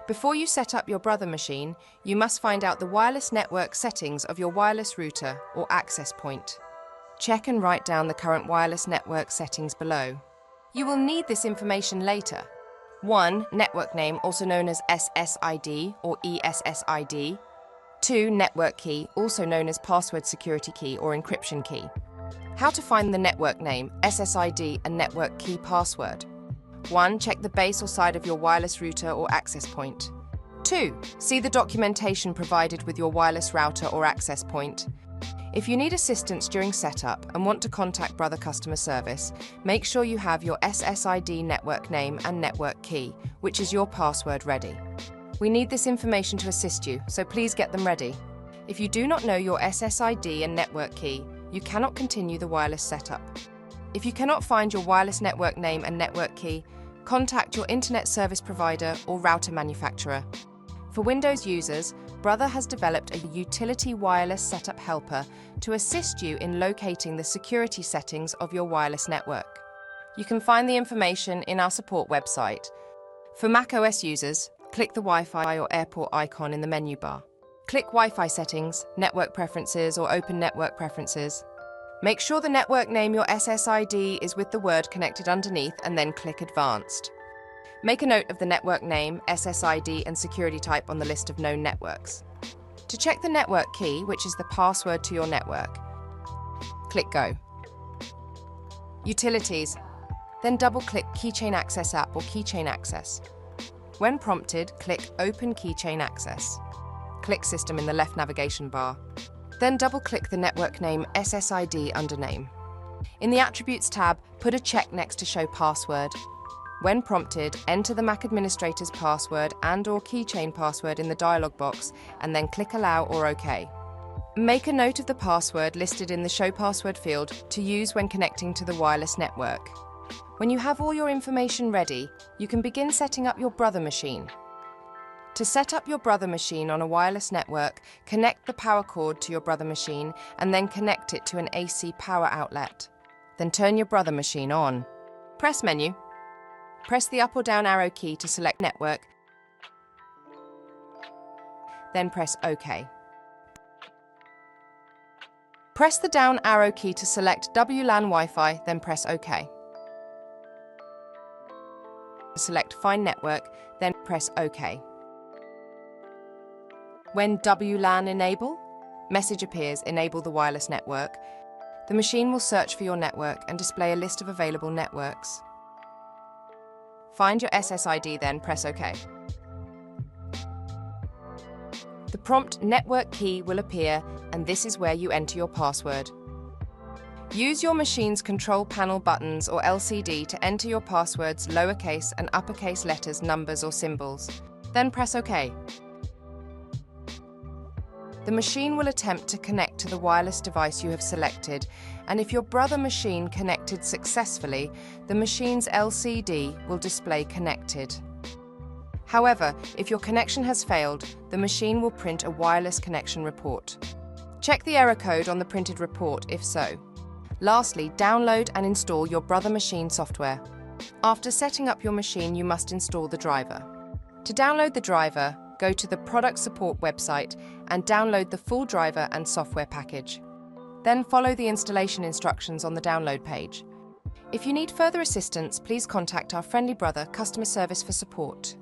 Before you set up your brother machine, you must find out the wireless network settings of your wireless router or access point. Check and write down the current wireless network settings below. You will need this information later. 1. Network name, also known as SSID or ESSID. 2. Network key, also known as password security key or encryption key. How to find the network name, SSID and network key password. 1. Check the base or side of your wireless router or access point. 2. See the documentation provided with your wireless router or access point. If you need assistance during setup and want to contact Brother Customer Service, make sure you have your SSID network name and network key, which is your password, ready. We need this information to assist you, so please get them ready. If you do not know your SSID and network key, you cannot continue the wireless setup. If you cannot find your wireless network name and network key, contact your internet service provider or router manufacturer. For Windows users, Brother has developed a utility wireless setup helper to assist you in locating the security settings of your wireless network. You can find the information in our support website. For macOS users, click the Wi-Fi or airport icon in the menu bar. Click Wi-Fi settings, network preferences or open network preferences. Make sure the network name your SSID is with the word connected underneath and then click Advanced. Make a note of the network name, SSID and security type on the list of known networks. To check the network key, which is the password to your network, click Go. Utilities. Then double-click Keychain Access app or Keychain Access. When prompted, click Open Keychain Access. Click System in the left navigation bar. Then double-click the network name SSID under Name. In the Attributes tab, put a check next to Show Password. When prompted, enter the Mac administrator's password and/or keychain password in the dialog box and then click Allow or OK. Make a note of the password listed in the Show Password field to use when connecting to the wireless network. When you have all your information ready, you can begin setting up your Brother machine. To set up your Brother machine on a wireless network, connect the power cord to your Brother machine and then connect it to an AC power outlet. Then turn your Brother machine on. Press Menu. Press the up or down arrow key to select Network, then press OK. Press the down arrow key to select WLAN Wi-Fi, then press OK. Select Find Network, then press OK. When WLAN Enable message appears, enable the wireless network. The machine will search for your network and display a list of available networks. Find your SSID, then press OK. The prompt network key will appear, and this is where you enter your password. Use your machine's control panel buttons or LCD to enter your passwords, lowercase and uppercase letters, numbers or symbols. Then press OK. The machine will attempt to connect to the wireless device you have selected, and if your Brother machine connected successfully, the machine's LCD will display connected. However, if your connection has failed, the machine will print a wireless connection report. Check the error code on the printed report if so. Lastly, download and install your Brother machine software. After setting up your machine, you must install the driver. To download the driver, go to the Product Support website and download the full driver and software package. Then follow the installation instructions on the download page. If you need further assistance, please contact our friendly Brother Customer Service for support.